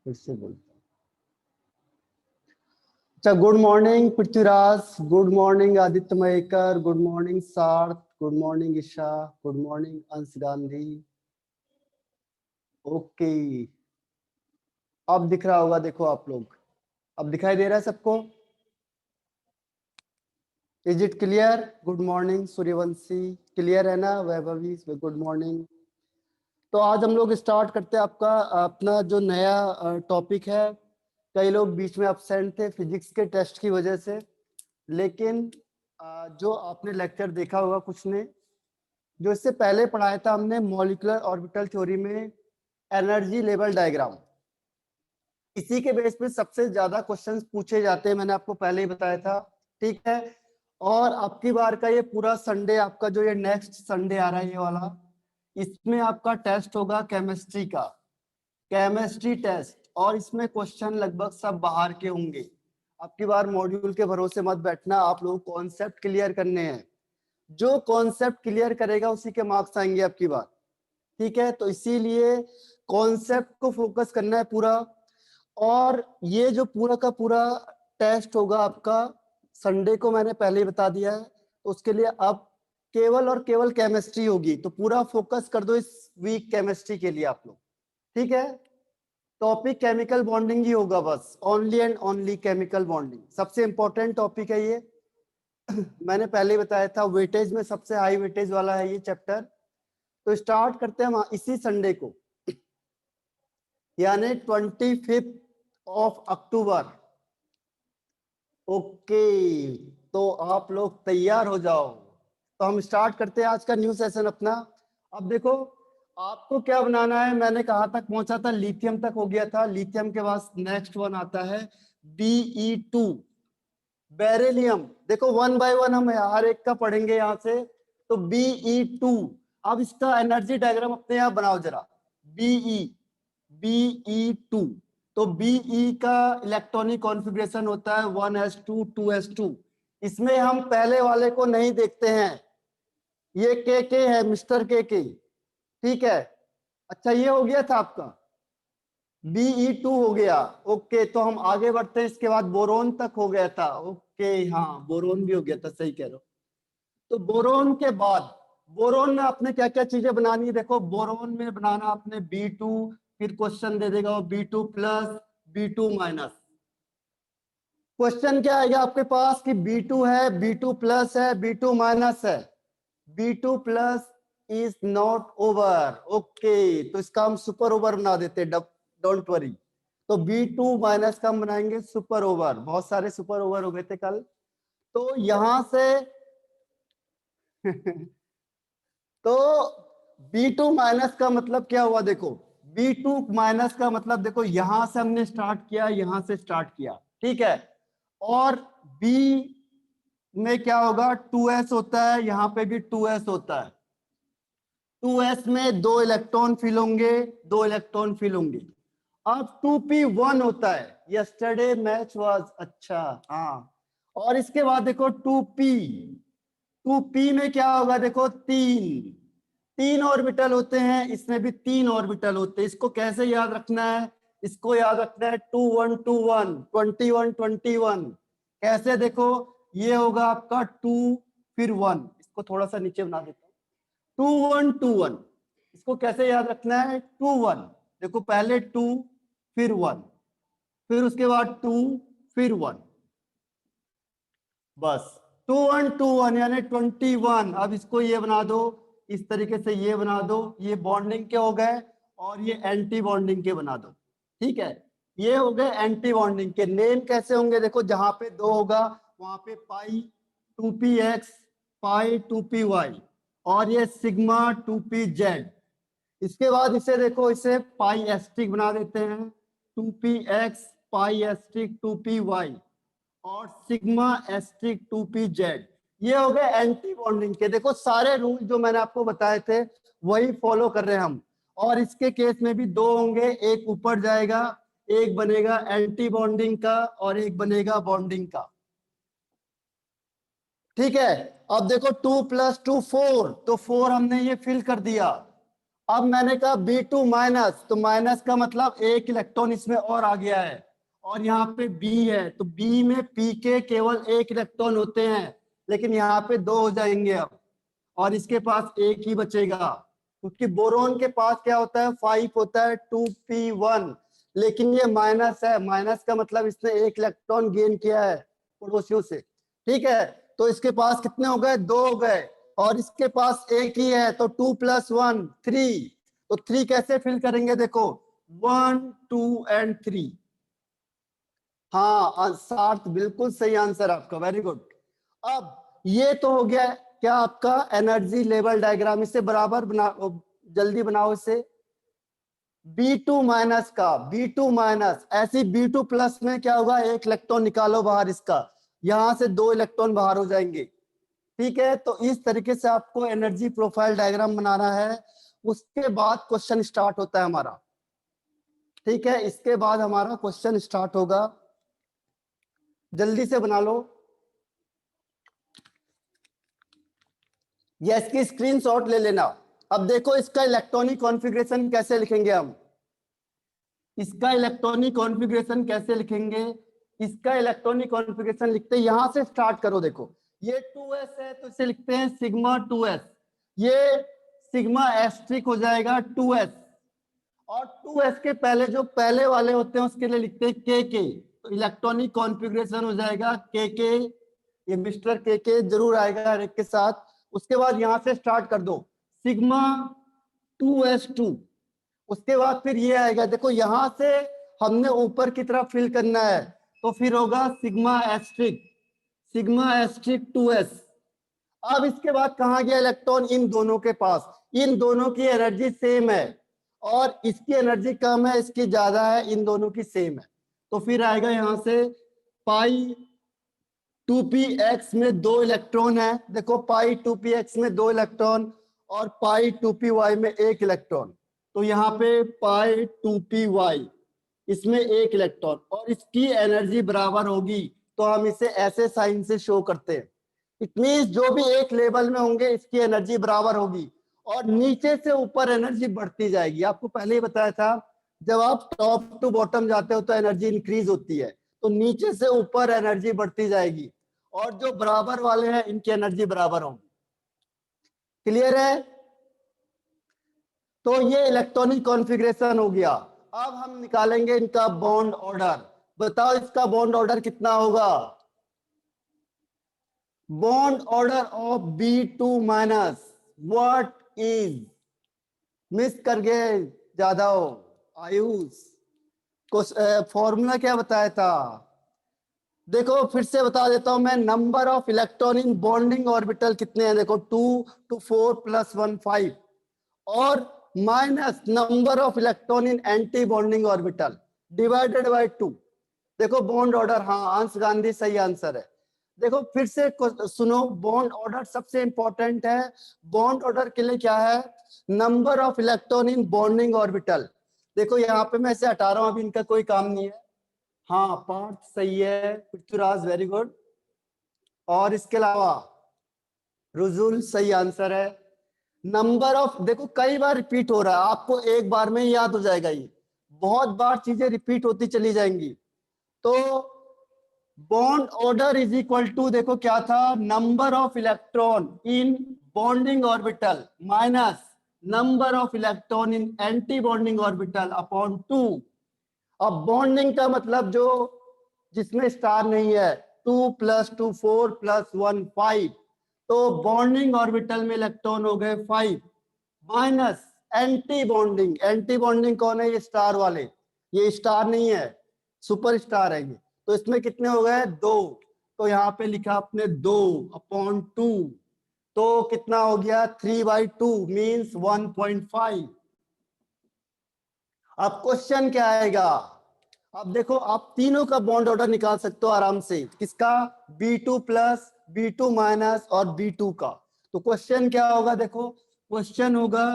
फिर से बोलता हूँ। अच्छा, good morning Prithviraj, good morning Aditya Mayekar, good morning Sarth, good morning Isha, good morning Ansh Gandhi. Okay, अब दिख रहा होगा, देखो आप लोग, अब दिखाई दे रहा है सबको? Is it clear? Good morning Suryavanshi, clear है ना? Vaibhavi, good morning. तो आज हम लोग स्टार्ट करते हैं आपका अपना जो नया टॉपिक है। कई लोग बीच में अब्सेंट थे फिजिक्स के टेस्ट की वजह से, लेकिन जो आपने लेक्चर देखा होगा कुछ ने, जो इससे पहले पढ़ाया था हमने मॉलिक्यूलर ऑर्बिटल थ्योरी में एनर्जी लेवल डायग्राम, इसी के बेस पे सबसे ज्यादा क्वेश्चंस पूछे जाते हैं, मैंने आपको पहले ही बताया था। ठीक है, और आपकी बार का ये पूरा संडे, आपका जो ये नेक्स्ट संडे आ रहा है ये वाला, इसमें आपका टेस्ट होगा केमिस्ट्री का, केमिस्ट्री टेस्ट, और इसमें क्वेश्चन लगभग सब बाहर के होंगे। आपकी बार मॉड्यूल के भरोसे मत बैठना, आप लोग कॉन्सेप्ट क्लियर करने हैं। जो कॉन्सेप्ट क्लियर करेगा उसी के मार्क्स आएंगे आपकी बार। ठीक है, तो इसीलिए कॉन्सेप्ट को फोकस करना है पूरा। और ये जो पूरा का पूरा टेस्ट होगा आपका संडे को, मैंने पहले ही बता दिया है, तो उसके लिए अब केवल और केवल केमिस्ट्री होगी, तो पूरा फोकस कर दो इस वीक केमिस्ट्री के लिए आप लोग। ठीक है, टॉपिक केमिकल बॉन्डिंग ही होगा, बस only and only chemical bonding, सबसे इंपॉर्टेंट टॉपिक है ये। मैंने पहले ही बताया था, वेटेज में सबसे हाई वेटेज वाला है ये चैप्टर। तो स्टार्ट करते हैं हम इसी संडे को, यानी 25 अक्टूबर। ओके, तो आप लोग तैयार हो जाओ। तो हम स्टार्ट करते हैं आज का न्यू सेशन अपना। अब देखो, आपको क्या बनाना है, मैंने कहाँ तक पहुंचा था, लिथियम तक हो गया था। लिथियम के बाद नेक्स्ट वन आता है Be2, बेरिलियम। देखो वन बाय वन हम हर एक का पढ़ेंगे यहाँ से। तो Be2, अब इसका एनर्जी डायग्राम अपने आप बनाओ जरा। Be2, तो Be का इलेक्ट्रॉनिक कॉन्फ़िगरेशन होता है 1s2 2s2। इसमें हम पहले वाले को नहीं देखते हैं, ये के है, मिस्टर के। ठीक है, अच्छा ये हो गया था आपका, Be2 हो गया। ओके, तो हम आगे बढ़ते हैं, इसके बाद बोरोन तक हो गया था। ओके, हाँ बोरोन भी हो गया था, सही कह रहे हो। तो बोरोन के बाद, बोरोन में आपने क्या क्या चीजें बनानी है, देखो बोरोन में बनाना आपने Be2, फिर क्वेश्चन दे देगा Be2 plus Be2 minus. Question क्या आएगा आपके पास कि Be2 है, Be2 प्लस है, Be2 माइनस है। Be2 plus is not over. Okay, तो इसका हम सुपर ओवर बना देते, डोंट वरी। तो Be2 माइनस का हम बनाएंगे सुपर ओवर, बहुत सारे सुपर ओवर हो गए थे कल। तो यहां से तो B2 माइनस का मतलब क्या हुआ, देखो B2 माइनस का मतलब, देखो यहां से हमने स्टार्ट किया, यहां से स्टार्ट किया। ठीक है, और B में क्या होगा, 2s होता है, यहां पे भी 2s होता है। 2s में 2 इलेक्ट्रॉन फिल होंगे, 2 इलेक्ट्रॉन फिल होंगे। अब 2p1 होता है, यस्टरडे मैच वाज अच्छा, हाँ। और इसके बाद देखो 2p में क्या होगा, देखो 3 ऑर्बिटल होते हैं, इसमें भी 3 ऑर्बिटल होते हैं। इसको कैसे याद रखना है, इसको याद रखना है 2 1 2 1 21 21। कैसे, देखो ये होगा आपका 2 फिर 1, इसको थोड़ा सा नीचे बना देता हूँ, 2 1 2 1। इसको कैसे याद रखना है, 2 1, देखो पहले 2 फिर 1, फिर उसके बाद 2 फिर 1, बस 2 1 2 1 यानी 21। अब इसको ये बना दो, इस तरीके से ये बना दो, ये बॉन्डिंग के हो गए, और ये एंटी बॉन्डिंग के बना दो। ठीक है, ये हो गए एंटी बॉन्डिंग के। नेम कैसे होंगे, देखो जहां पे 2 होगा वहां पे पाई 2px, पाई 2py, और ये सिग्मा 2pz। इसके बाद इसे देखो, इसे पाई एस्ट्रिक बना देते हैं, 2px पाई एस्ट्रिक 2py, और सिग्मा एस्ट्रिक 2pz। ये हो गए एंटी बॉन्डिंग के। देखो सारे रूल जो मैंने आपको बताए थे वही फॉलो कर रहे हैं हम। और इसके केस में भी 2 होंगे, एक ऊपर जाएगा, एक बनेगा एंटी बॉन्डिंग का और एक बनेगा बॉन्डिंग का। ठीक है, अब देखो 2 + 2 4, तो 4 हमने ये फिल कर दिया। अब मैंने कहा B2 माइनस, तो माइनस का मतलब एक इलेक्ट्रॉन इसमें और आ गया है, और यहाँ पे B है, तो B में P के केवल एक इलेक्ट्रॉन होते हैं, लेकिन यहाँ पे दो हो जाएंगे अब, और इसके पास एक ही बचेगा, क्योंकि बोरोन के पास क्या होता है, 5 होता है, 2p1, लेकिन ये माइनस है, माइनस का मतलब इसने एक इलेक्ट्रॉन गेन किया है पड़ोसियों से, ठीक है। तो इसके पास कितने हो गए, दो हो गए, और इसके पास एक ही है, तो 2 + 1 3, तो 3 कैसे फिल करेंगे, देखो 1 2 एंड 3। हाँ सार्थ, बिल्कुल सही आंसर आपका, वेरी गुड। अब ये तो हो गया क्या आपका एनर्जी लेवल डायग्राम, इससे बराबर बना, जल्दी बनाओ इसे। B2 माइनस का, B2 माइनस, ऐसी B2 प्लस में क्या होगा, एक इलेक्ट्रॉन निकालो बाहर इसका, यहां से दो इलेक्ट्रॉन बाहर हो जाएंगे, ठीक है। तो इस तरीके से आपको एनर्जी प्रोफाइल डायग्राम बनाना है, उसके बाद क्वेश्चन स्टार्ट होता है हमारा, ठीक है। इसके बाद हमारा क्वेश्चन स्टार्ट होगा, जल्दी से बना लो। ये इसकी स्क्रीनशॉट ले लेना। अब देखो इसका इलेक्ट्रॉनिक कॉन्फ़िगरेशन कैसे लिखेंगे हम, इसका इलेक्ट्रॉनिक कॉन्फ़िगरेशन कैसे लिखेंगे, इसका इलेक्ट्रॉनिक कॉन्फ़िगरेशन लिखते हैं, यहां से स्टार्ट करो। देखो ये 2s है, तो इसे लिखते हैं सिग्मा 2s, ये सिग्मा एस्ट्रिक हो जाएगा 2s, और 2s के पहले जो पहले वाले होते हैं उसके लिए लिखते हैं के, तो इलेक्ट्रॉनिक कॉन्फ़िगरेशन हो जाएगा के, ये मिस्टर के जरूर आएगा हर एक के साथ। उसके बाद यहां से स्टार्ट कर दो, सिग्मा 2s2, उसके बाद फिर ये आएगा, देखो यहां से हमने ऊपर की तरफ फिल करना है, तो फिर होगा sigma asterisk, sigma asterisk 2s। अब इसके बाद कहा गया इलेक्ट्रॉन, इन दोनों के पास, इन दोनों की एनर्जी सेम है, और इसकी एनर्जी कम है, इसकी ज्यादा है, इन दोनों की सेम है, तो फिर आएगा यहां से पाई 2px में दो इलेक्ट्रॉन है, देखो पाई 2px में दो इलेक्ट्रॉन, और पाई 2py में एक इलेक्ट्रॉन, तो यहाँ पे पाई 2py, इसमें एक इलेक्ट्रॉन, और इसकी एनर्जी बराबर होगी, तो हम इसे ऐसे साइन से शो करते हैं। इट मींस जो भी एक लेवल में होंगे इसकी एनर्जी बराबर होगी, और नीचे से ऊपर एनर्जी बढ़ती जाएगी। आपको पहले ही बताया था, जब आप टॉप टू बॉटम जाते हो तो एनर्जी इंक्रीज होती है, तो नीचे से ऊपर एनर्जी बढ़ती जाएगी, और जो बराबर वाले हैं इनकी एनर्जी बराबर होगी। क्लियर है? तो ये इलेक्ट्रॉनिक कॉन्फ़िगरेशन हो गया। अब हम निकालेंगे इनका बॉन्ड ऑर्डर, बताओ इसका बॉन्ड ऑर्डर कितना होगा, bond order of B2 minus what is, miss कर गए ज्यादा हो आयुष को, फॉर्मूला क्या बताया था, देखो फिर से बता देता हूं मैं, number of electron in bonding orbital कितने हैं, देखो 2 to 4 + 1 5, और minus number of electron in anti bonding orbital divided by 2। देखो बॉन्ड ऑर्डर, हाँ अंश गांधी सही आंसर है। देखो फिर से सुनो, बॉन्ड ऑर्डर सबसे इंपॉर्टेंट है। बॉन्ड ऑर्डर के लिए क्या है, number of electron in bonding orbital. देखो यहाँ पे मैं इसे हटा रहा हूं, अभी इनका कोई काम नहीं है। हाँ पार्थ सही है, पृथ्वीराज वेरी गुड, और इसके अलावा रुजुल सही आंसर है। नंबर ऑफ, देखो कई बार रिपीट हो रहा है, आपको एक बार में ही याद हो जाएगा, ये बहुत बार चीजें रिपीट होती चली जाएंगी। तो bond order is equal to, देखो क्या था, number of electron in bonding orbital minus number of electron in anti bonding orbital upon 2। अब बॉन्डिंग का मतलब जो जिसमें स्टार नहीं है, 2 + 2 4 + 1 5, तो बॉन्डिंग ऑर्बिटल में इलेक्ट्रॉन हो गए 5, minus anti bonding, anti bonding कौन है, ये स्टार वाले, ये स्टार नहीं है, सुपर स्टार है ये, तो इसमें कितने हो गए, दो, तो यहाँ पे लिखा आपने 2 अपॉन 2, तो कितना हो गया 3/2 मीन्स 1.5। अब क्वेश्चन क्या आएगा, अब देखो आप तीनों का बॉन्ड ऑर्डर निकाल सकते हो आराम से, किसका, B2 प्लस, B2 माइनस और B2 का। तो क्वेश्चन क्या होगा, देखो क्वेश्चन होगा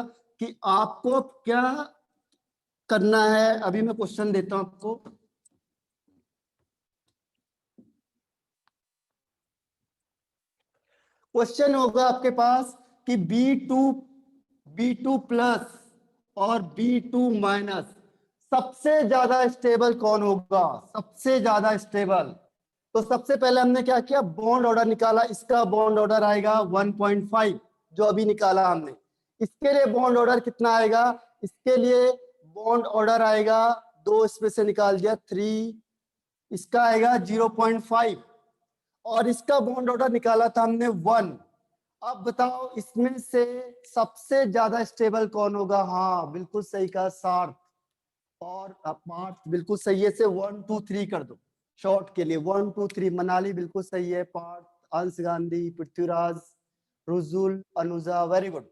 कि आपको क्या करना है, अभी मैं क्वेश्चन देता हूं आपको। क्वेश्चन होगा आपके पास कि B2 प्लस और B2 सबसे ज्यादा स्टेबल कौन होगा, सबसे ज्यादा स्टेबल। तो सबसे पहले हमने क्या किया, बॉन्ड ऑर्डर निकाला। इसका बॉन्ड ऑर्डर आएगा 1.5 जो अभी निकाला हमने। इसके लिए बॉन्ड ऑर्डर कितना आएगा, इसके लिए बॉन्ड ऑर्डर आएगा, दो इसमें से निकाल दिया 3, इसका आएगा 0.5 और इसका बॉन्ड ऑर्डर निकाला था हमने 1। अब बताओ इसमें से सबसे ज्यादा स्टेबल कौन होगा। हाँ बिल्कुल सही कहा, सार्थ। और पार्थ बिल्कुल सही है, से 1 2 3 कर दो शॉर्ट के लिए, 1 2 3। मनाली बिल्कुल सही है, पार्थ, अंश गांधी, पृथ्वीराज, रुजुल, अनुजा, वेरी गुड।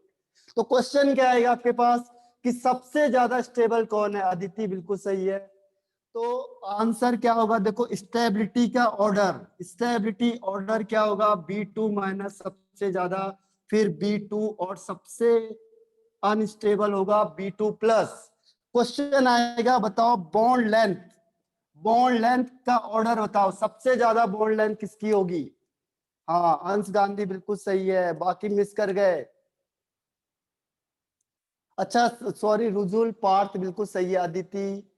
तो क्वेश्चन क्या आएगा आपके पास कि सबसे ज्यादा स्टेबल कौन है। अदिति बिल्कुल सही है। तो आंसर क्या होगा, देखो स्टेबिलिटी का ऑर्डर, स्टेबिलिटी ऑर्डर क्या होगा, B2 सबसे ज्यादा, फिर B2 और सबसे अनस्टेबल होगा B2+। क्वेश्चन आएगा बताओ बॉन्ड लेंथ, बॉन्ड लेंथ का ऑर्डर बताओ, सबसे ज्यादा बॉन्ड लेंथ किसकी होगी। हाँ अंश गांधी बिल्कुल सही है, बाकी मिस कर गए। अच्छा सॉरी, रुजुल, पार्थ बिल्कुल सही है, अदिति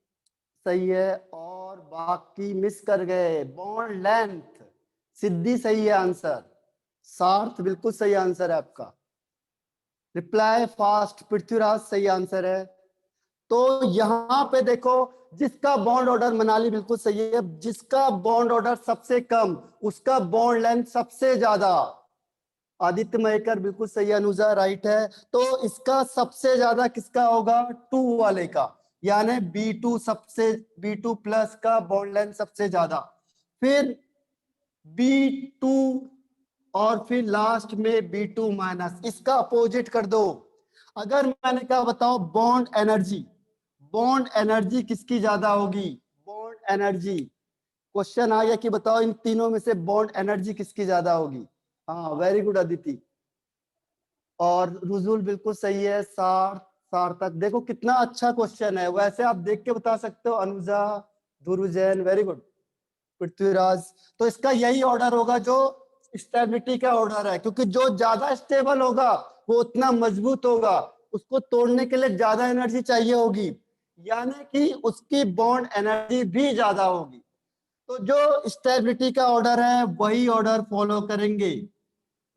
सही है और बाकी मिस कर गए। बॉन्ड लेंथ, सिद्धि सही है आंसर, सार्थ बिल्कुल सही आंसर है आपका। रिप्लाई फास्ट, पृथ्वीराज सही आंसर है। तो यहां पे देखो, जिसका बॉन्ड ऑर्डर, मनाली बिल्कुल सही है, जिसका बॉन्ड ऑर्डर सबसे कम उसका बॉन्ड लेंथ सबसे ज्यादा। आदित्य मयकर बिल्कुल सही, अनुजा राइट है। तो इसका सबसे ज्यादा किसका होगा, 2 वाले का, यानी B2 सबसे, B2+ का बॉन्ड लेंथ सबसे ज्यादा, फिर B2 और फिर लास्ट में B2-। इसका अपोजिट कर दो। अगर मैंने कहा बताओ बॉन्ड एनर्जी, बॉन्ड एनर्जी किसकी ज्यादा होगी, बॉन्ड एनर्जी। क्वेश्चन आ गया कि बताओ इन तीनों में से बॉन्ड एनर्जी किसकी ज्यादा होगी। हाँ वेरी गुड अदिति। और रुजुल बिल्कुल सही है, सार्थक। देखो कितना अच्छा क्वेश्चन है, वैसे आप देख के बता सकते हो। अनुजा, ध्रुव जैन वेरी गुड, पृथ्वीराज। तो इसका यही ऑर्डर होगा जो स्टेबिलिटी का ऑर्डर है, क्योंकि जो ज्यादा स्टेबल होगा वो उतना मजबूत होगा, उसको तोड़ने के लिए ज्यादा एनर्जी चाहिए होगी, यानी कि उसकी बॉन्ड एनर्जी भी ज्यादा होगी। तो जो स्टेबिलिटी का ऑर्डर है वही ऑर्डर फॉलो करेंगे,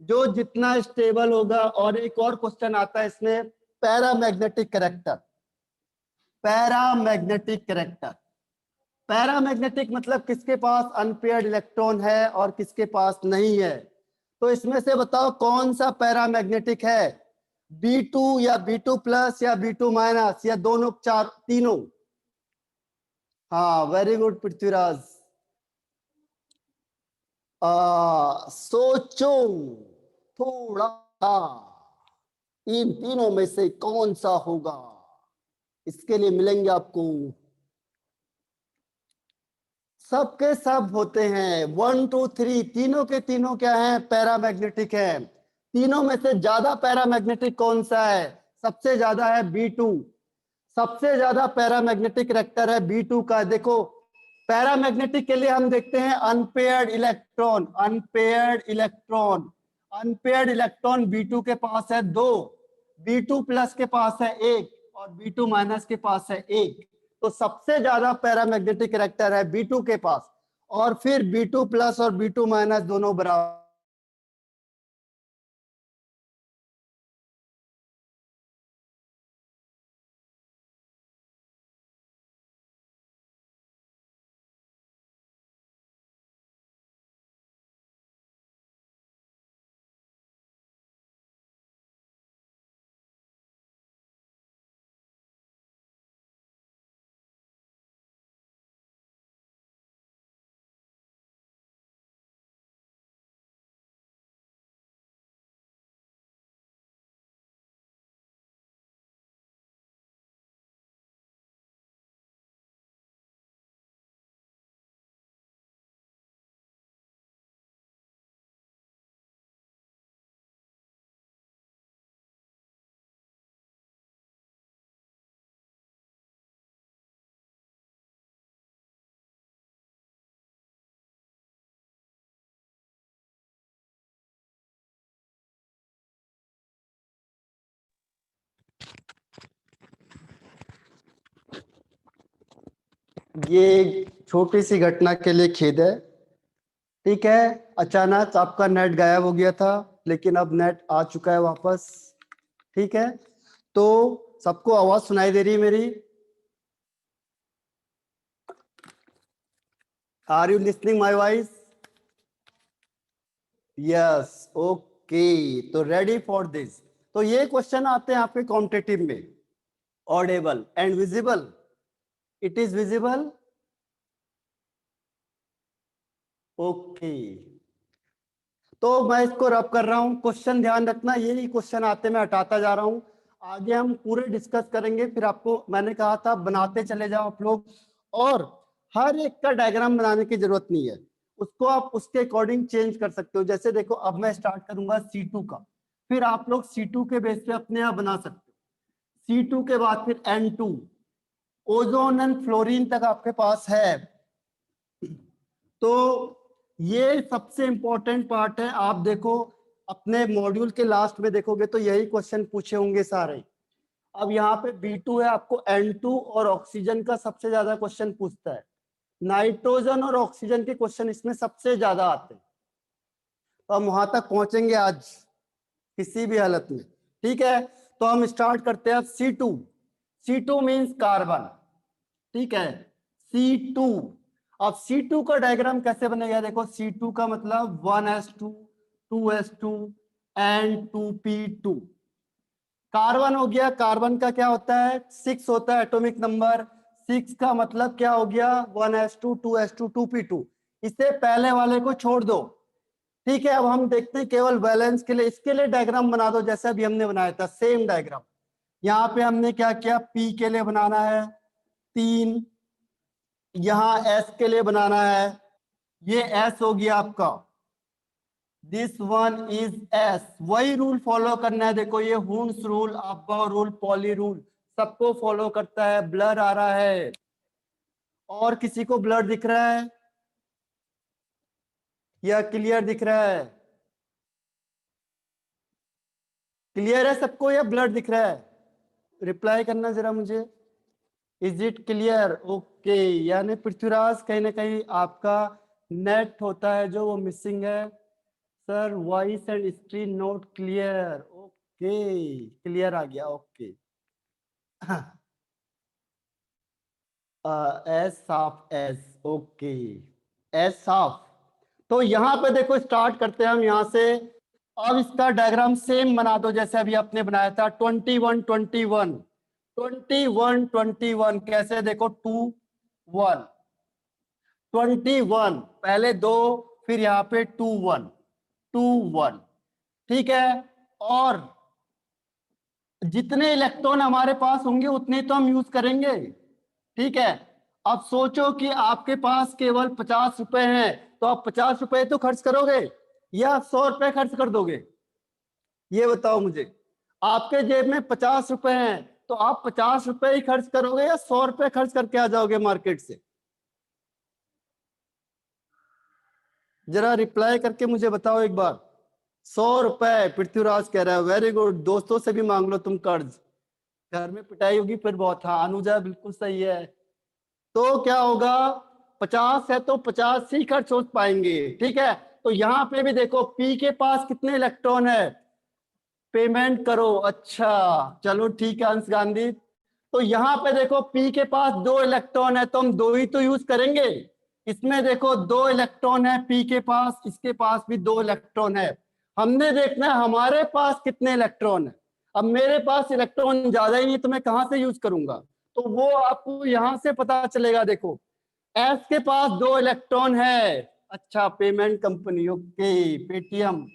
जो जितना स्टेबल होगा। और एक और क्वेश्चन आता है इसमें, paramagnetic character, paramagnetic character. Paramagnetic मतलब किसके पास अनपेयर्ड इलेक्ट्रॉन है और किसके पास नहीं है। तो इसमें से बताओ कौन सा पैरामैग्नेटिक है, B2 या B2+ या B2- या दोनों, चार, तीनों। हाँ वेरी गुड पृथ्वीराज। सोचो थोड़ा, इन तीनों में से कौन सा होगा। इसके लिए मिलेंगे आपको, सबके सब होते हैं, 1 2 3 तीनों के तीनों क्या हैं, पैरामैग्नेटिक है। तीनों में से ज्यादा पैरामैग्नेटिक कौन सा है, सबसे ज्यादा है B2, सबसे ज्यादा पैरामैग्नेटिक रेक्टर है B2 का। देखो पैरामैग्नेटिक के लिए हम देखते हैं unpaired electron, unpaired electron, unpaired electron B2 के पास है 2, B2+ के पास है 1 और B2- के पास है 1। तो सबसे ज्यादा पैरामैग्नेटिक कैरेक्टर है B2 के पास, और फिर B2+ और B2- दोनों बराबर। ये एक छोटी सी घटना के लिए खेद है। ठीक है, अचानक आपका नेट गायब हो गया था, लेकिन अब नेट आ चुका है वापस। ठीक है, तो सबको आवाज सुनाई दे रही है मेरी? Are you listening my voice? Yes, okay. तो रेडी फॉर दिस। तो ये क्वेश्चन आते हैं आपके कॉम्पिटिटिव में। Audible and visible, it is visible. Okay, तो मैं इसको रब कर रहा हूँ। क्वेश्चन ध्यान रखना, यही क्वेश्चन आते मैं हटाता जा रहा हूँ। आगे हम पूरे डिस्कस करेंगे, फिर आपको मैंने कहा था बनाते चले जाओ आप लोग, और हर एक का डायग्राम बनाने की जरूरत नहीं है, उसको आप उसके अकॉर्डिंग चेंज कर सकते हो। जैसे देखो, अब मैं स्टार्ट करूंगा C2 का, फिर आप लोग C2 के बेस पे अपने आप बना सकते हो। C2 के बाद फिर N2, ओजोन एंड फ्लोरीन तक आपके पास है। तो ये सबसे इंपॉर्टेंट पार्ट है। आप देखो अपने मॉड्यूल के लास्ट में देखोगे तो यही क्वेश्चन पूछे होंगे सारे। अब यहाँ पे B2 है, आपको N2 और ऑक्सीजन का सबसे ज्यादा क्वेश्चन पूछता है। नाइट्रोजन और ऑक्सीजन के क्वेश्चन इसमें सबसे ज्यादा आते हैं। तो हम वहां तक पहुंचेंगे आज किसी भी हालत में। ठीक है, तो हम स्टार्ट करते हैं C2। C2 means carbon. ठीक है, C2। अब C2 का डायग्राम कैसे बनेगा? देखो, C2 का मतलब 1s2 2s2 and 2p2। Carbon हो गया, कार्बन का क्या होता है? 6 होता है एटॉमिक नंबर। 6 का मतलब क्या हो गया? 1s2 2s2 2p2। इससे पहले वाले को छोड़ दो। ठीक है, अब हम देखते हैं केवल बैलेंस के लिए। इसके लिए डायग्राम बना दो जैसे अभी हमने बनाया था, सेम डायग्राम। यहाँ पे हमने क्या किया? P के लिए बनाना है 3, यहाँ S के लिए बनाना है, ये S हो गया आपका, दिस वन इज S। वही रूल फॉलो करना है। देखो, ये Hund's rule, Aufbau rule, Pauli rule सबको फॉलो करता है। ब्लर आ रहा है, और किसी को ब्लर दिख रहा है या क्लियर दिख रहा है? क्लियर है सबको या ब्लर दिख रहा है? रिप्लाई करना जरा मुझे। Is it clear? ओके, यानी पृथ्वीराज कहीं ना कहीं आपका नेट होता है जो वो मिसिंग है। Sir voice and screen not clear. Okay, clear आ गया। ओके, एस साफ, एस, ओके, एस साफ। तो यहाँ पे देखो, स्टार्ट करते हैं हम यहाँ से। अब इसका डायग्राम सेम बना दो जैसे अभी आपने बनाया था। 21 21 21 21 कैसे? देखो 2 1 21, पहले दो, फिर यहाँ पे 2 1 2 1। ठीक है, और जितने इलेक्ट्रॉन हमारे पास होंगे उतने तो हम यूज करेंगे। ठीक है, अब सोचो कि आपके पास केवल 50 रुपए हैं, तो आप 50 रुपए तो खर्च करोगे या 100 रुपए खर्च कर दोगे? ये बताओ मुझे। आपके जेब में 50 रुपए हैं, तो आप 50 रुपए ही खर्च करोगे या 100 रुपए खर्च करके आ जाओगे मार्केट से? जरा रिप्लाई करके मुझे बताओ एक बार। 100 रुपए पृथ्वीराज कह रहा है। वेरी गुड, दोस्तों से भी मांग लो तुम कर्ज। घर में पिटाई होगी फिर बहुत। हाँ अनुजा, बिल्कुल सही है। तो क्या होगा? 50 है तो 50 ही खर्च हो पाएंगे। ठीक है, तो यहाँ पे भी देखो, पी के पास कितने इलेक्ट्रॉन है? पेमेंट करो। अच्छा, चलो ठीक है अंश गांधी। तो यहाँ पे देखो, पी के पास 2 इलेक्ट्रॉन है, तो हम दो ही तो यूज करेंगे। इसमें देखो 2 इलेक्ट्रॉन है पी के पास, इसके पास भी 2 इलेक्ट्रॉन है। हमने देखना है हमारे पास कितने इलेक्ट्रॉन है। अब मेरे पास इलेक्ट्रॉन ज्यादा ही नहीं, तो मैं कहाँ से यूज करूंगा? तो वो आपको यहाँ से पता चलेगा। देखो, एस के पास 2 इलेक्ट्रॉन है। अच्छा, पेमेंट कंपनी, ओके, पेटीएम।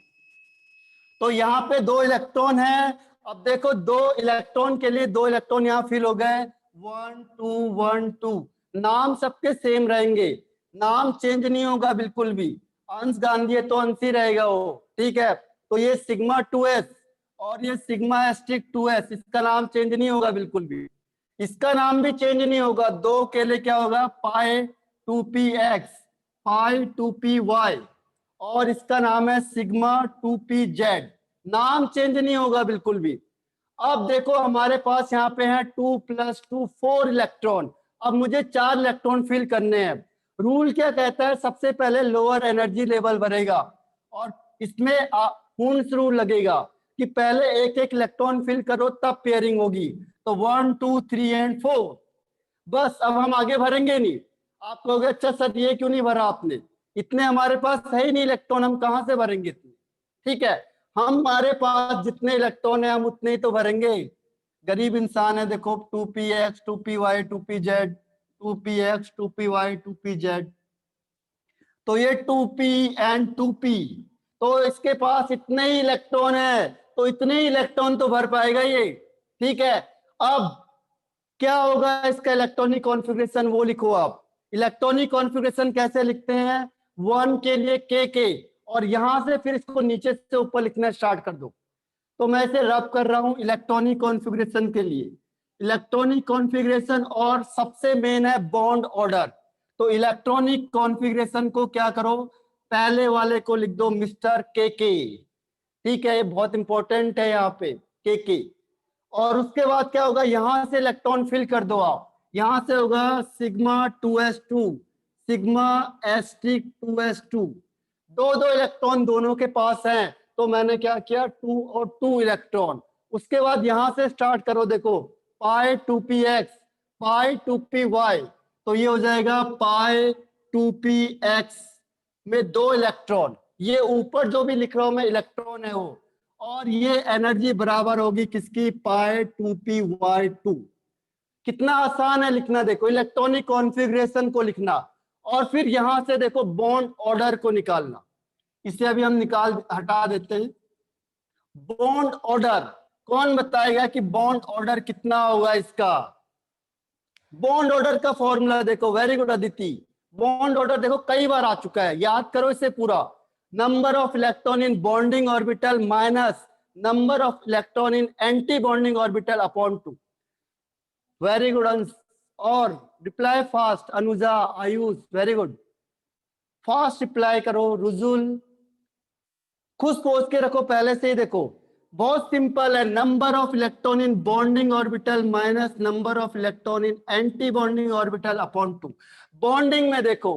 तो यहाँ पे 2 इलेक्ट्रॉन है। अब देखो, 2 इलेक्ट्रॉन के लिए 2 इलेक्ट्रॉन यहाँ फिल हो गए। 1 2 1 2। नाम सबके सेम रहेंगे, नाम चेंज नहीं होगा बिल्कुल भी। अंश गांधी है तो अंश ही रहेगा वो। ठीक है, तो ये सिग्मा 2s और ये सिग्मा एस्टिक 2s, इसका नाम चेंज नहीं होगा बिल्कुल भी। इसका नाम भी चेंज नहीं होगा। 2 के लिए क्या होगा? पाई 2px, पाई 2py, और इसका नाम है सिग्मा 2pz। नाम चेंज नहीं होगा बिल्कुल भी। अब देखो, हमारे पास यहाँ पे है 2 + 2 4 इलेक्ट्रॉन। अब मुझे 4 इलेक्ट्रॉन फिल करने हैं। रूल क्या कहता है, सबसे पहले लोअर एनर्जी लेवल भरेगा और इसमें हून्स रूल लगेगा कि पहले एक एक इलेक्ट्रॉन फिल करो तब पेयरिंग होगी। तो 1 2 3 एंड 4, बस अब हम आगे भरेंगे नहीं। आप कहोगे अच्छा सर ये क्यों नहीं भरा आपने, इतने हमारे पास है ही नहीं इलेक्ट्रॉन, हम कहाँ से भरेंगे इतने। ठीक है, हमारे पास जितने इलेक्ट्रॉन है हम उतने ही तो भरेंगे। गरीब इंसान है, देखो 2px 2py 2pz 2px 2py 2pz, तो ये 2p एंड 2p, तो इसके पास इतने ही इलेक्ट्रॉन है, तो इतने ही इलेक्ट्रॉन तो भर पाएगा ये। ठीक है, अब क्या होगा इसका इलेक्ट्रॉनिक कॉन्फ़िगरेशन, वो लिखो आप। इलेक्ट्रॉनिक कॉन्फ़िगरेशन कैसे लिखते हैं, 1 के लिए के, और यहां से फिर इसको नीचे से ऊपर लिखना स्टार्ट कर दो। तो मैं इसे रब कर रहा हूं इलेक्ट्रॉनिक कॉन्फ़िगरेशन के लिए। इलेक्ट्रॉनिक कॉन्फ़िगरेशन और सबसे मेन है बॉन्ड ऑर्डर। तो इलेक्ट्रॉनिक कॉन्फ़िगरेशन को क्या करो, पहले वाले को लिख दो मिस्टर के। ठीक है, ये बहुत इंपॉर्टेंट है यहाँ पे के। और उसके बाद क्या होगा, यहां से इलेक्ट्रॉन फिल कर दो आप। यहां से होगा sigma 2s2 sigma asterisk 2s2, दो इलेक्ट्रॉन दोनों के पास हैं, तो मैंने क्या किया 2 और 2 इलेक्ट्रॉन। उसके बाद यहां से स्टार्ट करो, देखो पाई 2px पाई 2py, तो ये हो जाएगा पाई 2px में 2 इलेक्ट्रॉन, ये ऊपर जो भी लिख रहा हूं मैं इलेक्ट्रॉन है वो, और ये एनर्जी बराबर होगी किसकी, पाई 2py2। कितना आसान है लिखना, देखो इलेक्ट्रॉनिक कॉन्फ़िगरेशन को लिखना, और फिर यहां से देखो बॉन्ड ऑर्डर को निकालना। इसे अभी हम हटा देते हैं। बॉन्ड ऑर्डर कौन बताएगा कि बॉन्ड ऑर्डर कितना होगा इसका। बॉन्ड ऑर्डर का फॉर्मूला देखो, very good Aditi. Bond order देखो कई बार आ चुका है, याद करो इसे पूरा। Number of electron in bonding orbital minus number of electron in anti bonding orbital upon 2। Very good अंश, और reply fast Anuja Ayush, very good, fast reply करो। रुजुल, खुश सोच के रखो पहले से ही, देखो बहुत सिंपल है, number of electron in bonding orbital minus number of electron in anti bonding orbital upon 2। Bonding में देखो,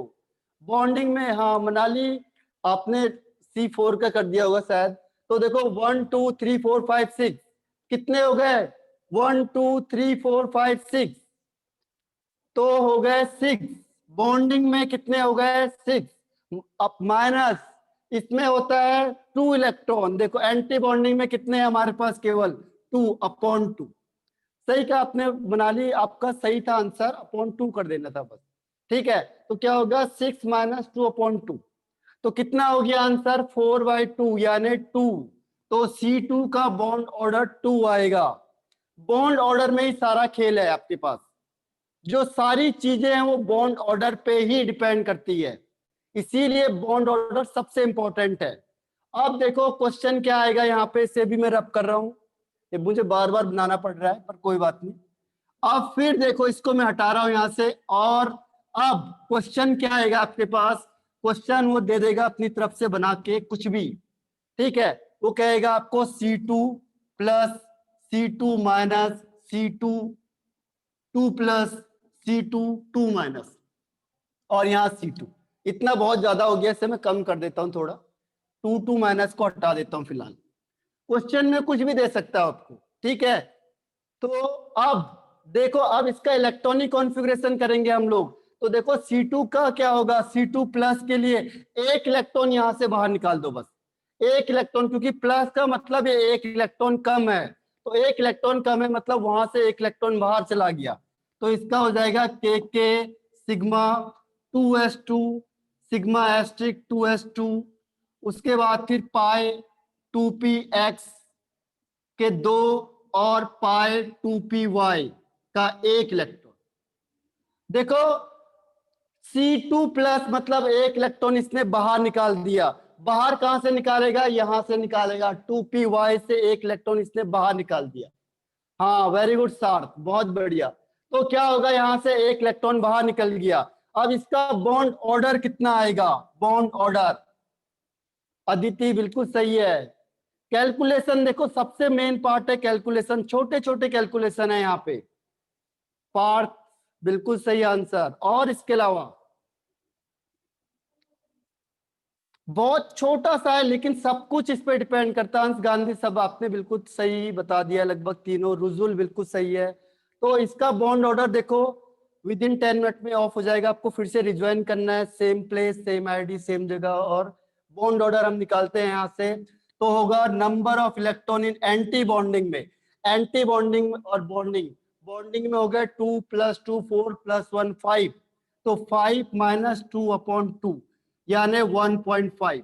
बॉन्डिंग में, हाँ मनाली आपने C4 का कर दिया होगा शायद, तो देखो 1 2 3 4 5 6 कितने हो गए, 1 2 3 4 5 6, तो हो गए 6। बॉन्डिंग में कितने हो गए 6, अब माइनस इसमें होता है 2 इलेक्ट्रॉन, देखो एंटी बॉन्डिंग में कितने हैं हमारे पास, केवल 2 अपॉन 2। सही कहा आपने मनाली, आपका सही था आंसर, अपॉन 2 कर देना था बस। ठीक है, तो क्या होगा 6 माइनस 2 अपॉन 2, तो कितना हो गया आंसर 4/2 यानी 2। तो C2 का बॉन्ड ऑर्डर 2 आएगा। बॉन्ड ऑर्डर में ही सारा खेल है आपके पास, जो सारी चीजें हैं वो बॉन्ड ऑर्डर पे ही डिपेंड करती है, इसीलिए बॉन्ड ऑर्डर सबसे इंपॉर्टेंट है। अब देखो क्वेश्चन क्या आएगा यहाँ पे, इसे भी मैं रब कर रहा हूँ, ये मुझे बार बार बनाना पड़ रहा है पर कोई बात नहीं। अब फिर देखो इसको मैं हटा रहा हूं यहां से, और अब क्वेश्चन क्या आएगा आपके पास, क्वेश्चन वो दे देगा अपनी तरफ से बना के कुछ भी। ठीक है, वो कहेगा आपको C2 plus C2 minus C2 2 plus C2 2 minus, और यहाँ C2, इतना बहुत ज्यादा हो गया, इसे मैं कम कर देता हूँ थोड़ा, 2 माइनस को हटा देता हूँ फिलहाल। क्वेश्चन में कुछ भी दे सकता है आपको, ठीक है। तो अब देखो, अब इसका इलेक्ट्रॉनिक कॉन्फ़िगरेशन करेंगे हम लोग, तो देखो C2 का क्या होगा, C2 प्लस के लिए एक इलेक्ट्रॉन यहां से बाहर निकाल दो, बस एक इलेक्ट्रॉन, क्योंकि प्लस का मतलब ये एक इलेक्ट्रॉन कम है, तो एक इलेक्ट्रॉन कम है मतलब वहां से एक इलेक्ट्रॉन बाहर चला गया, तो इसका हो जाएगा के sigma 2s2 sigma asterisk 2s2, उसके बाद फिर पाई 2px के 2 और पाई 2py का एक इलेक्ट्रॉन। देखो C2 प्लस मतलब एक इलेक्ट्रॉन इसने बाहर निकाल दिया, बाहर कहां से निकालेगा, यहां से निकालेगा, 2py से एक इलेक्ट्रॉन इसने बाहर निकाल दिया। हाँ वेरी गुड सार्थ, बहुत बढ़िया। तो क्या होगा, यहां से एक इलेक्ट्रॉन बाहर निकल गया। अब इसका बॉन्ड ऑर्डर कितना आएगा, बॉन्ड ऑर्डर, अदिति बिल्कुल सही है। कैलकुलेशन देखो, सबसे मेन पार्ट है कैलकुलेशन, छोटे छोटे कैलकुलेशन है यहाँ पे। पार्थ बिल्कुल सही आंसर। और इसके अलावा बहुत छोटा सा है लेकिन सब कुछ इस पे डिपेंड करता है। हंस गांधी सब आपने बिल्कुल सही बता दिया, लगभग तीनों। रुजुल बिल्कुल सही है। तो इसका बॉन्ड ऑर्डर देखो विद इन 10 मिनट में ऑफ हो जाएगा। आपको फिर से रिज्वाइन करना है, same place same ID same जगह। और बॉन्ड ऑर्डर हम निकालते हैं यहाँ से, तो होगा number of electron in anti bonding में। एंटी बॉन्डिंग और बॉन्डिंग, बॉन्डिंग में हो गया 2 + 2 4 + 1 5। तो 5 - 2/2 यानी 1.5।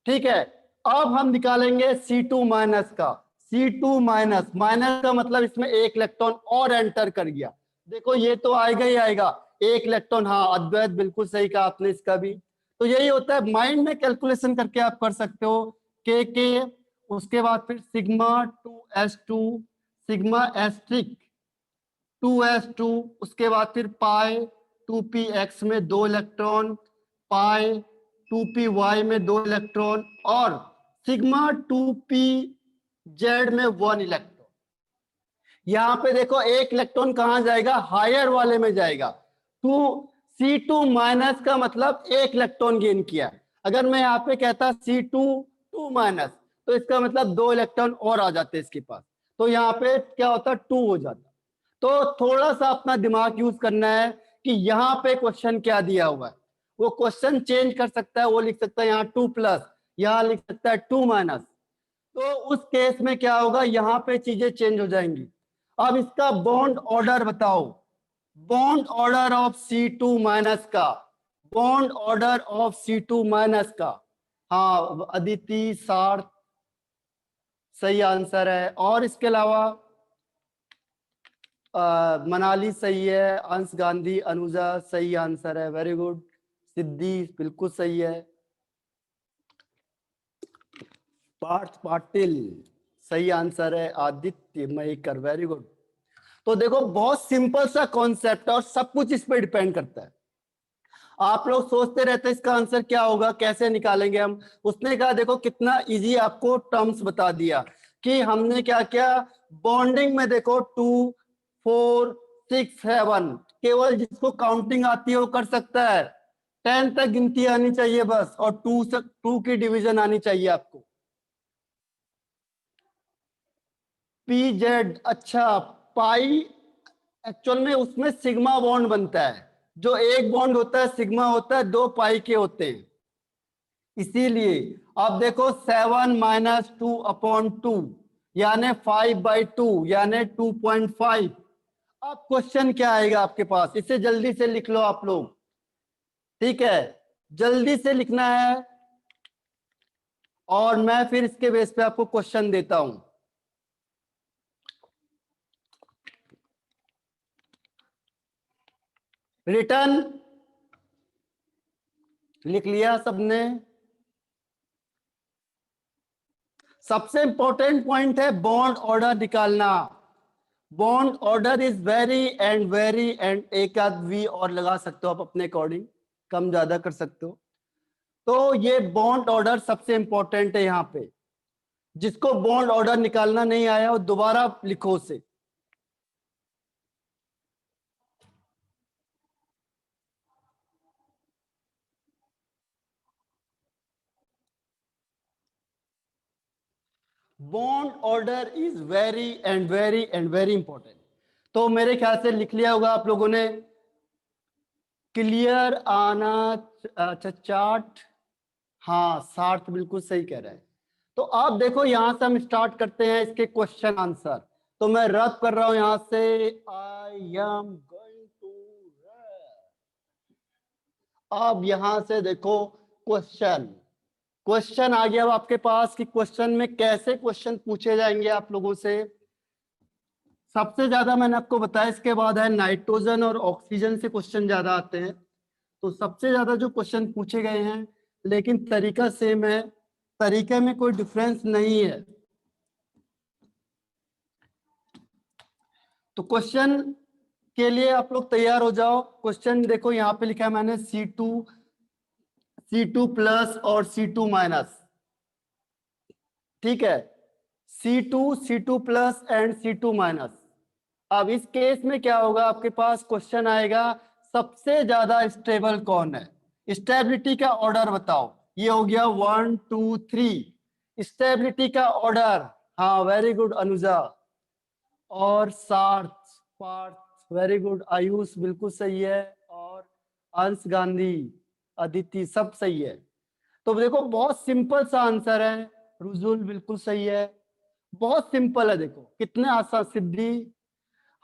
ठीक है, अब हम निकालेंगे C2- का। C2- माइनस का मतलब इसमें एक इलेक्ट्रॉन और एंटर कर गया। देखो ये तो आएगा ही आएगा, एक इलेक्ट्रॉन। हाँ अद्वैत बिल्कुल सही कहा आपने इसका भी। तो यही होता है, माइंड में कैलकुलेशन करके आप कर सकते हो। के उसके बाद फिर sigma 2s2 sigma asterisk 2s2, उसके बाद फिर पाई 2px में 2 इलेक्ट्रॉन, पाई 2py में 2 इलेक्ट्रॉन, और सिग्मा 2pz में 1 इलेक्ट्रॉन। यहां पे देखो एक इलेक्ट्रॉन कहां जाएगा, हायर वाले में जाएगा। टू C2- का मतलब एक इलेक्ट्रॉन गेन किया। अगर मैं यहाँ पे कहता C2 तो इसका मतलब 2 इलेक्ट्रॉन और आ जाते इसके पास। तो यहाँ पे क्या होता, 2 हो जाता। तो थोड़ा सा अपना दिमाग यूज करना है कि यहाँ पे क्वेश्चन क्या दिया हुआ है। वो क्वेश्चन चेंज कर सकता है, वो लिख सकता है यहाँ 2+, यहाँ लिख सकता है 2-। तो उस केस में क्या होगा, यहाँ पे चीजें चेंज हो जाएंगी। अब इसका बॉन्ड ऑर्डर बताओ, बॉन्ड ऑर्डर ऑफ C2- का, बॉन्ड ऑर्डर ऑफ C2- का। हाँ अदिति सार्थ सही आंसर है। और इसके अलावा मनाली सही है, अंश गांधी अनुजा सही आंसर है, वेरी गुड। सिद्धि बिल्कुल सही है, पार्थ पाटिल सही आंसर है, आदित्य मयेकर वेरी गुड। तो देखो बहुत सिंपल सा कॉन्सेप्ट है और सब कुछ इस पे डिपेंड करता है। आप लोग सोचते रहते हैं इसका आंसर क्या होगा, कैसे निकालेंगे हम। उसने कहा देखो कितना इजी आपको टर्म्स बता दिया कि हमने क्या क्या बॉन्डिंग में। देखो 2 4 6 7, केवल जिसको काउंटिंग आती है वो कर सकता है। 10 तक गिनती आनी चाहिए बस, और 2 की डिवीजन आनी चाहिए आपको। PZ, अच्छा पाई एक्चुअल में उसमें सिग्मा बॉन्ड बनता है। जो एक बॉन्ड होता है सिग्मा होता है, 2 पाई के होते हैं। इसीलिए अब देखो 7 - 2/2 यानी 5/2 यानी 2.5। अब क्वेश्चन क्या आएगा आपके पास, इसे जल्दी से लिख लो आप लोग। ठीक है, जल्दी से लिखना है और मैं फिर इसके बेस पे आपको क्वेश्चन देता हूं। रिटर्न लिख लिया सबने। सबसे इंपॉर्टेंट पॉइंट है बॉन्ड ऑर्डर निकालना। Bond order is very and एक आध वी और लगा सकते हो आप अपने अकॉर्डिंग, कम ज्यादा कर सकते हो। तो ये बॉन्ड ऑर्डर सबसे इंपॉर्टेंट है यहाँ पे। जिसको बॉन्ड ऑर्डर निकालना नहीं आया वो दोबारा लिखो उसे। Bond order is very important. तो मेरे ख्याल से लिख लिया होगा आप लोगों ने। क्लियर आना, अच्छा चार्ट, हाँ सार्थ बिल्कुल सही कह रहा है। तो आप देखो यहां से हम स्टार्ट करते हैं इसके क्वेश्चन आंसर। तो मैं रब कर रहा हूं यहां से, आई एम गोइंग टू। अब यहां से देखो क्वेश्चन, क्वेश्चन आ गया अब आपके पास कि क्वेश्चन में कैसे क्वेश्चन पूछे जाएंगे आप लोगों से। सबसे ज्यादा मैंने आपको बताया, इसके बाद है नाइट्रोजन और ऑक्सीजन से क्वेश्चन ज्यादा आते हैं। तो सबसे ज्यादा जो क्वेश्चन पूछे गए हैं, लेकिन तरीका सेम है, तरीके में कोई डिफरेंस नहीं है। तो क्वेश्चन के लिए आप लोग तैयार हो जाओ। क्वेश्चन देखो यहाँ पे लिखा है मैंने C2+ और C2-। ठीक है, C2 C2+ एंड C2-। अब इस केस में क्या होगा, आपके पास क्वेश्चन आएगा सबसे ज्यादा स्टेबल कौन है, स्टेबिलिटी का ऑर्डर बताओ। ये हो गया 1 2 3 स्टेबिलिटी का ऑर्डर। हाँ वेरी गुड अनुजा। और सार्थ, पार्थ, वेरी गुड। आयुष बिल्कुल सही है। और अंश गांधी, अदिति, सब सही है। तो देखो बहुत सिंपल सा आंसर है। रुजुल बिल्कुल सही है, बहुत सिंपल है। देखो कितने आसान। सिद्धि,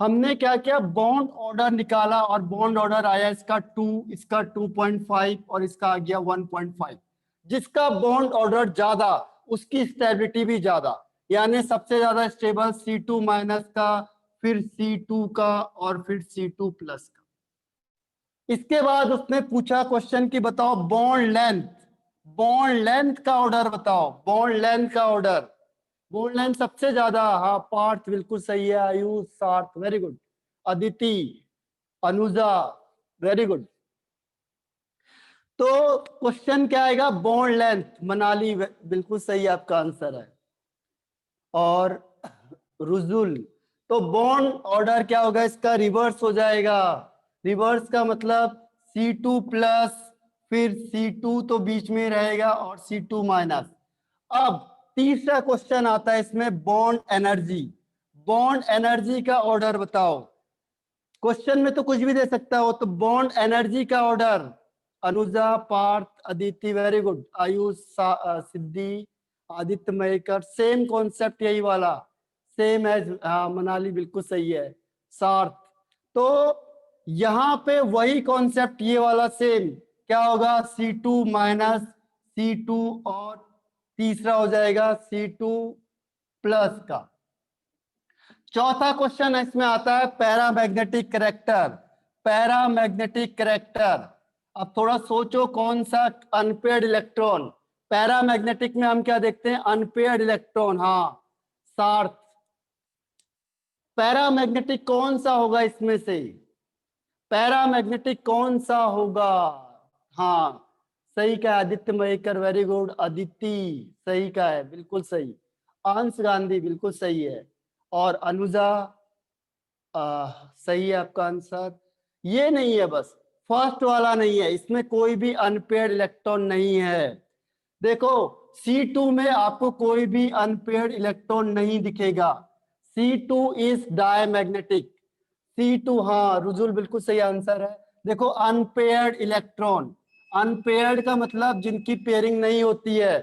हमने क्या किया, बॉन्ड ऑर्डर निकाला और बॉन्ड ऑर्डर आया इसका 2, इसका 2.5 और इसका आ गया 1.5। जिसका बॉन्ड ऑर्डर ज्यादा उसकी स्टेबिलिटी भी ज्यादा, यानी सबसे ज्यादा स्टेबल C2 माइनस का, फिर C2 का और फिर C2 प्लस का। इसके बाद उसने पूछा क्वेश्चन की बताओ बॉन्ड लेंथ, बॉन्ड लेंथ का ऑर्डर बताओ, बॉन्ड लेंथ का ऑर्डर। बॉन्ड लेंथ सबसे ज्यादा, हाँ पार्थ बिल्कुल सही है। आयुष, सार्थ, very good. Aditi, Anuja, very good. तो क्वेश्चन क्या आएगा, बॉन्ड लेंथ। मनाली बिल्कुल सही आपका आंसर है। और रुजुल, तो बॉन्ड ऑर्डर क्या होगा इसका, रिवर्स हो जाएगा। रिवर्स का मतलब C2 प्लस, फिर C2 तो बीच में रहेगा और C2 माइनस। अब तीसरा क्वेश्चन आता है इसमें, बॉन्ड एनर्जी। बॉन्ड एनर्जी का ऑर्डर बताओ। क्वेश्चन में तो कुछ भी दे सकता हो, तो बॉन्ड एनर्जी का order. Anuja, Parth, Aditi, very good. Ayush, Siddhi, Aditya Mayekar, same concept यही वाला, सेम एज। मनाली बिल्कुल सही है। सार्थ, तो यहाँ पे वही कॉन्सेप्ट ये वाला सेम क्या होगा, C2 माइनस C2 और तीसरा हो जाएगा C2 प्लस का। चौथा क्वेश्चन इसमें आता है पैरामैग्नेटिक करेक्टर। पैरामैग्नेटिक करेक्टर, अब थोड़ा सोचो कौन सा अनपेयर्ड इलेक्ट्रॉन। पैरामैग्नेटिक में हम क्या देखते हैं, अनपेयर्ड इलेक्ट्रॉन। हाँ सार्थ, पैरामैग्नेटिक कौन सा होगा इसमें से, पैरामैग्नेटिक कौन सा होगा। हाँ सही का है आदित्य मयेकर, वेरी गुड। अदिति सही का है, बिल्कुल सही। अंश गांधी बिल्कुल सही है। और अनुजा सही है आपका आंसर। ये नहीं है बस, फर्स्ट वाला नहीं है, इसमें कोई भी अनपेयर्ड इलेक्ट्रॉन नहीं है। देखो C2 में आपको कोई भी अनपेयर्ड इलेक्ट्रॉन नहीं दिखेगा। C2 is diamagnetic. C2, हाँ रुजुल बिल्कुल सही आंसर है। देखो अनपेयर्ड इलेक्ट्रॉन, अनपेयर्ड का मतलब जिनकी पेयरिंग नहीं होती है,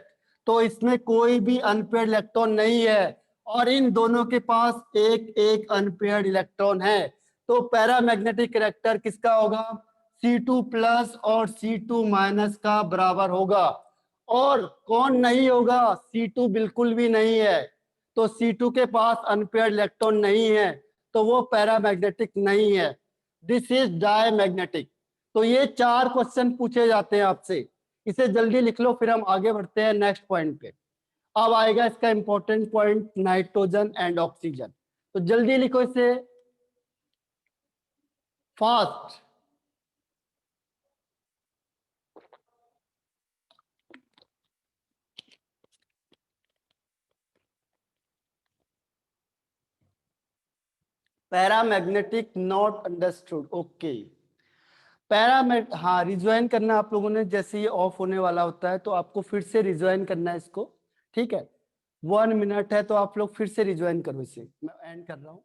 तो इसमें कोई भी अनपेयर्ड इलेक्ट्रॉन नहीं है। और इन दोनों के पास एक एक अनपेयर्ड इलेक्ट्रॉन है। तो पैरामैग्नेटिक करेक्टर किसका होगा, C2 प्लस और C2 माइनस का बराबर होगा। और कौन नहीं होगा, C2 बिल्कुल भी नहीं है। तो C2 के पास अनपेयर्ड इलेक्ट्रॉन नहीं है, तो वो पैरामैग्नेटिक नहीं है। This is diamagnetic. तो ये 4 क्वेश्चन पूछे जाते हैं आपसे, इसे जल्दी लिख लो, फिर हम आगे बढ़ते हैं नेक्स्ट पॉइंट पे। अब आएगा इसका important point, nitrogen and oxygen. तो जल्दी लिखो इसे, fast. Paramagnetic not understood, okay. पैरामेट, हाँ रिज्वाइन करना आप लोगों ने, जैसे ये ऑफ होने वाला होता है तो आपको फिर से रिज्वाइन करना है इसको, ठीक है। 1 मिनट है तो आप लोग फिर से रिज्वाइन करो इसे, मैं एंड कर रहा हूँ।